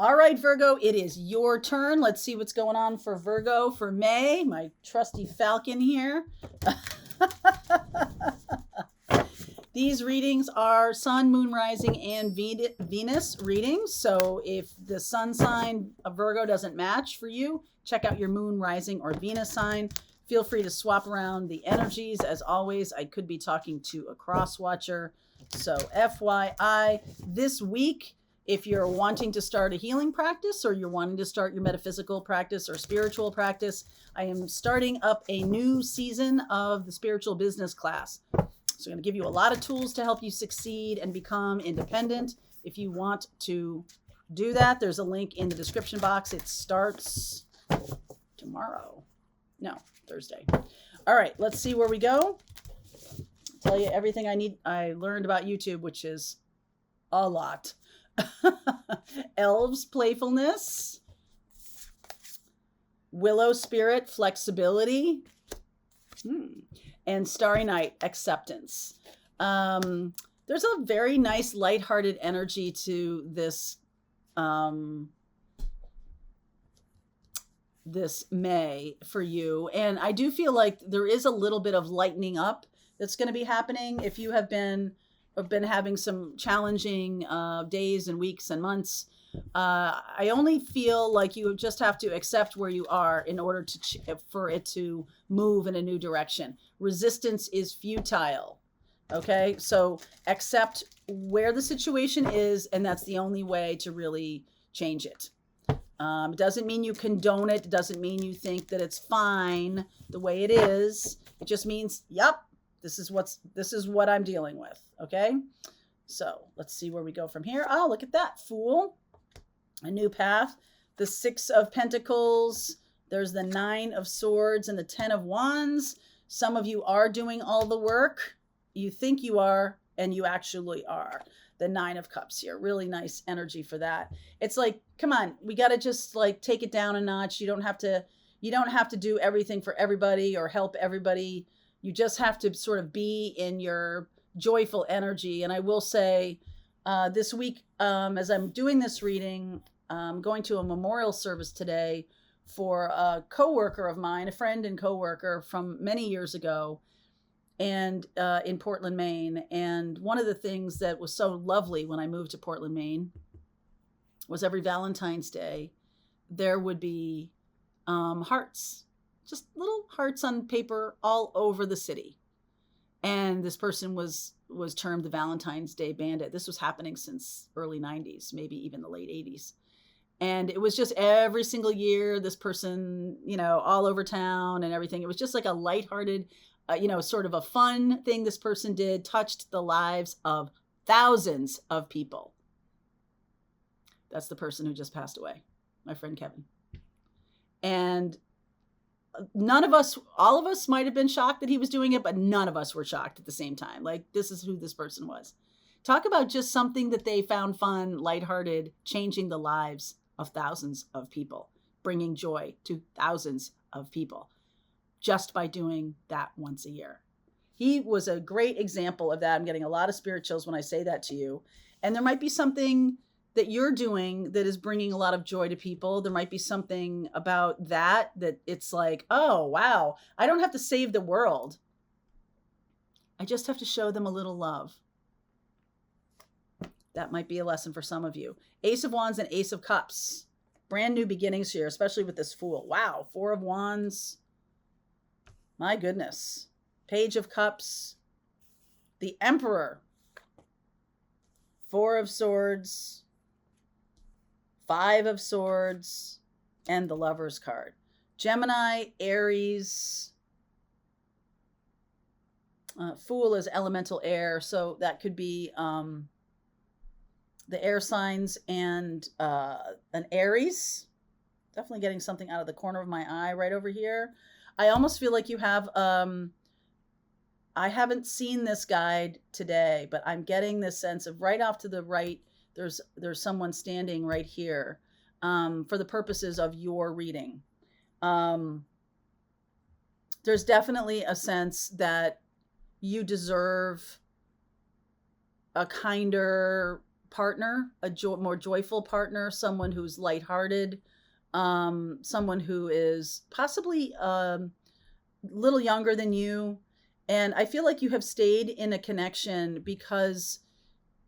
All right, Virgo, it is your turn. Let's see what's going on for Virgo for May. My trusty falcon here. These readings are Sun, Moon, Rising, and Venus readings. So if the Sun sign of Virgo doesn't match for you, check out your Moon, Rising, or Venus sign. Feel free to swap around the energies. As always, I could be talking to a cross watcher. So FYI, this week, if you're wanting to start a healing practice or you're wanting to start your metaphysical practice or spiritual practice, I am starting up a new season of the spiritual business class. So I'm going to give you a lot of tools to help you succeed and become independent. If you want to do that, there's a link in the description box. It starts tomorrow. No, Thursday. All right, let's see where we go. Tell you everything I learned about YouTube, which is a lot. Elves, playfulness. Willow spirit, flexibility. And Starry Night, acceptance. There's a very nice lighthearted energy to this this May for you. And I do feel like there is a little bit of lightening up that's going to be happening. If you have been having some challenging days and weeks and months, I only feel like you just have to accept where you are in order for it to move in a new direction. Resistance is futile. Okay, so accept where the situation is, and that's the only way to really change it. It doesn't mean you condone it. It doesn't mean you think that it's fine the way it is. It just means, yep, this is what I'm dealing with. Okay, so let's see where we go from here. Oh, look at that, Fool. A new path. The 6 of Pentacles. There's the 9 of Swords and the 10 of Wands. Some of you are doing all the work. You think you are, and you actually are. The 9 of Cups here. Really nice energy for that. It's like, come on, we got to just like take it down a notch. You don't have to do everything for everybody or help everybody. You just have to sort of be in your joyful energy. And I will say, this week, as I'm doing this reading, I'm going to a memorial service today for a coworker of mine, a friend and coworker from many years ago, and in Portland, Maine. And one of the things that was so lovely when I moved to Portland, Maine, was every Valentine's Day, there would be hearts, just little hearts on paper all over the city. And this person was termed the Valentine's Day Bandit. This was happening since early 90s, maybe even the late 80s. And it was just every single year, this person, all over town and everything. It was just like a lighthearted, sort of a fun thing this person did, touched the lives of thousands of people. That's the person who just passed away, my friend Kevin. And all of us might have been shocked that he was doing it, but none of us were shocked at the same time. Like, this is who this person was. Talk about just something that they found fun, lighthearted, changing the lives of thousands of people, bringing joy to thousands of people just by doing that once a year. He was a great example of that. I'm getting a lot of spirit chills when I say that to you. And there might be something that you're doing that is bringing a lot of joy to people. There might be something about that it's like, oh, wow, I don't have to save the world. I just have to show them a little love. That might be a lesson for some of you. Ace of Wands and Ace of Cups. Brand new beginnings here, especially with this Fool. Wow, 4 of Wands. My goodness. Page of Cups. The Emperor. 4 of Swords. 5 of Swords. And the Lover's card. Gemini, Aries. Fool is elemental air, so that could be the air signs and an Aries. Definitely getting something out of the corner of my eye right over here. I almost feel like you have, I haven't seen this guide today, but I'm getting this sense of right off to the right, there's someone standing right here for the purposes of your reading. There's definitely a sense that you deserve a kinder partner, more joyful partner, someone who's lighthearted, someone who is possibly little younger than you. And I feel like you have stayed in a connection because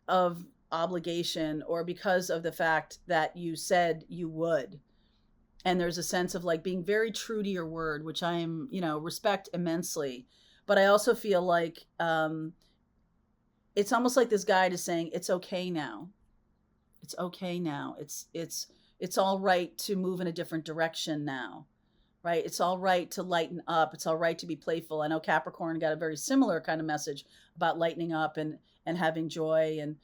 of obligation or because of the fact that you said you would. And there's a sense of like being very true to your word, which I am, respect immensely. But I also feel like it's almost like this guide is saying, it's okay now. It's okay now. It's all right to move in a different direction now. Right? It's all right to lighten up. It's all right to be playful. I know Capricorn got a very similar kind of message about lightening up and having joy, and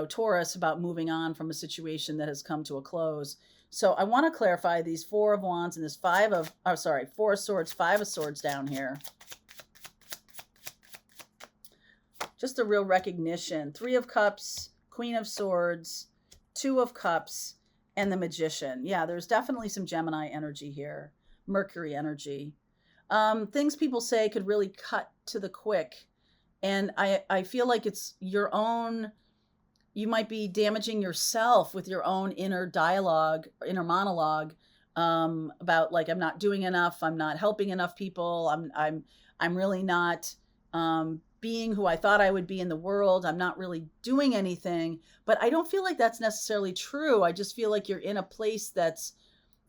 Taurus about moving on from a situation that has come to a close. So I want to clarify these Four of Wands and this Four of Swords, Five of Swords down here. Just a real recognition. Three of Cups, Queen of Swords, Two of Cups, and the Magician. Yeah, there's definitely some Gemini energy here. Mercury energy. Things people say could really cut to the quick. And I feel like it's your own, you might be damaging yourself with your own inner dialogue, inner monologue, about like, I'm not doing enough. I'm not helping enough people. I'm really not, being who I thought I would be in the world. I'm not really doing anything, but I don't feel like that's necessarily true. I just feel like you're in a place that's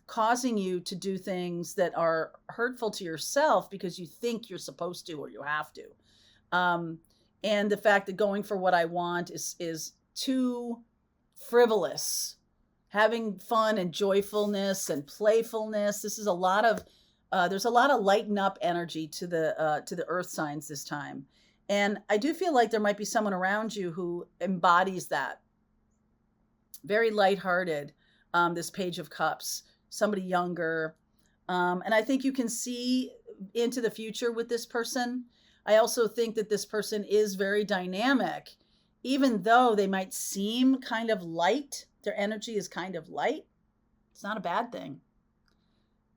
causing you to do things that are hurtful to yourself because you think you're supposed to or you have to. And the fact that going for what I want is too frivolous. Having fun and joyfulness and playfulness. This is a lot of there's a lot of lighten up energy to the earth signs this time. And I do feel like there might be someone around you who embodies that. Very lighthearted, this Page of Cups, somebody younger. And I think you can see into the future with this person. I also think that this person is very dynamic, even though they might seem kind of light. Their energy is kind of light. It's not a bad thing.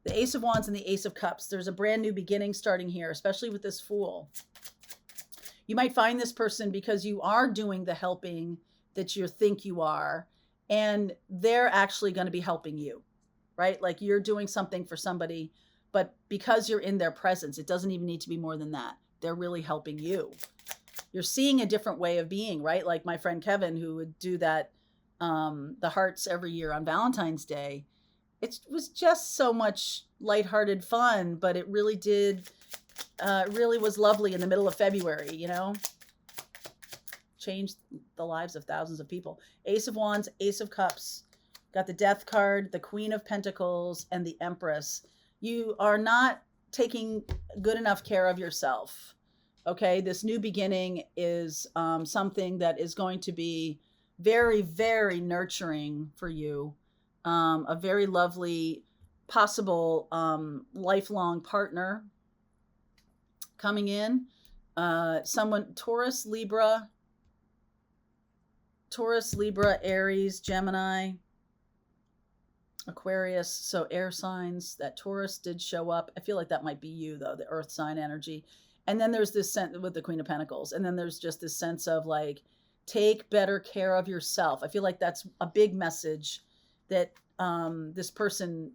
The Ace of Wands and the Ace of Cups. There's a brand new beginning starting here, especially with this Fool. You might find this person because you are doing the helping that you think you are, and they're actually going to be helping you, right? Like you're doing something for somebody, but because you're in their presence, it doesn't even need to be more than that. They're really helping you. You're seeing a different way of being, right? Like my friend Kevin, who would do that, the hearts every year on Valentine's Day. It was just so much lighthearted fun, but it really really was lovely in the middle of February, changed the lives of thousands of people. Ace of Wands, Ace of Cups, got the Death card, the Queen of Pentacles, and the Empress. You are not taking good enough care of yourself. Okay. This new beginning is something that is going to be very, very nurturing for you. A very lovely, possible lifelong partner coming in. Someone, Taurus, Libra, Aries, Gemini, Aquarius. So air signs. That Taurus did show up. I feel like that might be you, though, the earth sign energy. And then there's this sense with the Queen of Pentacles. And then there's just this sense of like, take better care of yourself. I feel like that's a big message that this person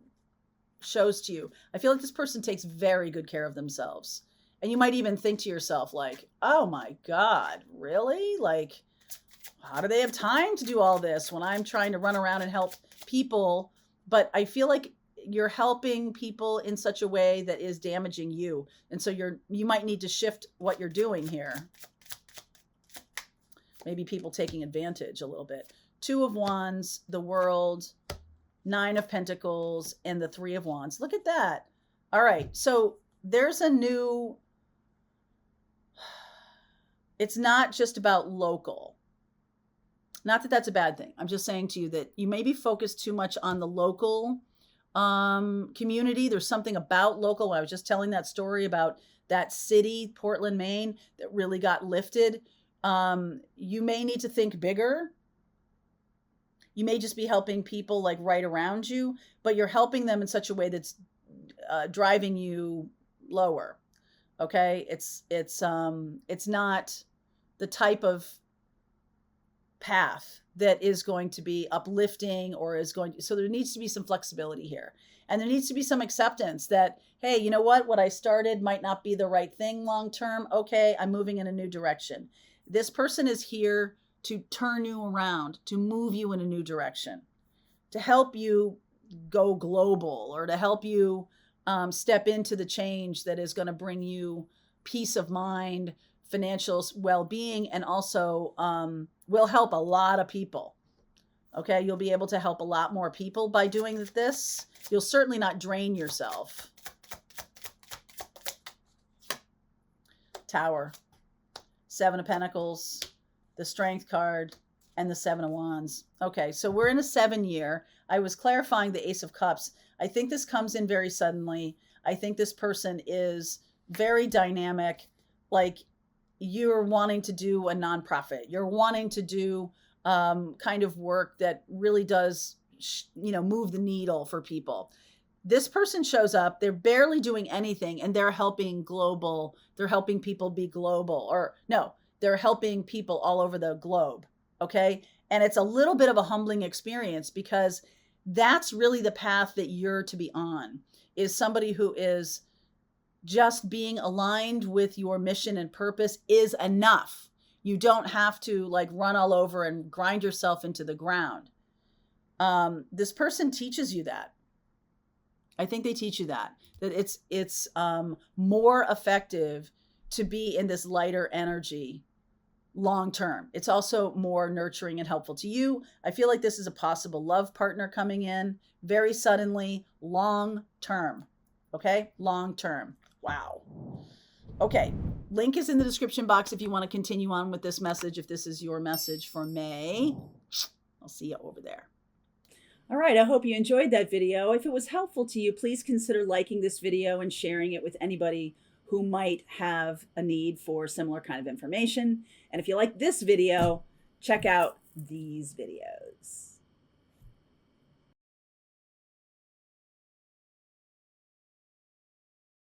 shows to you. I feel like this person takes very good care of themselves. And you might even think to yourself like, oh my God, really? Like, how do they have time to do all this when I'm trying to run around and help people? But I feel like you're helping people in such a way that is damaging you. And so you might need to shift what you're doing here. Maybe people taking advantage a little bit. Two of Wands, the World, Nine of Pentacles, and the Three of Wands. Look at that. All right. So there's a new, it's not just about local. Not that that's a bad thing. I'm just saying to you that you may be focused too much on the local community. There's something about local. I was just telling that story about that city, Portland, Maine, that really got lifted. You may need to think bigger. You may just be helping people like right around you, but you're helping them in such a way that's driving you lower. Okay. It's not the type of path that is going to be uplifting or is going to, so there needs to be some flexibility here. And there needs to be some acceptance that, hey, you know what I started might not be the right thing long term. Okay, I'm moving in a new direction. This person is here to turn you around, to move you in a new direction, to help you go global, or to help you step into the change that is going to bring you peace of mind, financial well-being, and also will help a lot of people. Okay, you'll be able to help a lot more people by doing this. You'll certainly not drain yourself. Tower, 7 of Pentacles, the Strength card, and the 7 of Wands. Okay, so we're in a 7-year. I was clarifying the Ace of Cups. I think this comes in very suddenly. I think this person is very dynamic. Like, you're wanting to do a nonprofit. You're wanting to do kind of work that really does, move the needle for people. This person shows up, they're barely doing anything, and they're helping global. They're helping people be global, or no, they're helping people all over the globe. Okay. And it's a little bit of a humbling experience, because that's really the path that you're to be on, is somebody who is just being aligned with your mission and purpose is enough. You don't have to like run all over and grind yourself into the ground. This person teaches you that. I think they teach you that it's more effective to be in this lighter energy long term. It's also more nurturing and helpful to you. I feel like this is a possible love partner coming in very suddenly, long term. Okay, long term. Wow. Okay, link is in the description box if you want to continue on with this message, if this is your message for May. I'll see you over there. All right, I hope you enjoyed that video. If it was helpful to you, please consider liking this video and sharing it with anybody who might have a need for similar kind of information. And if you like this video, check out these videos.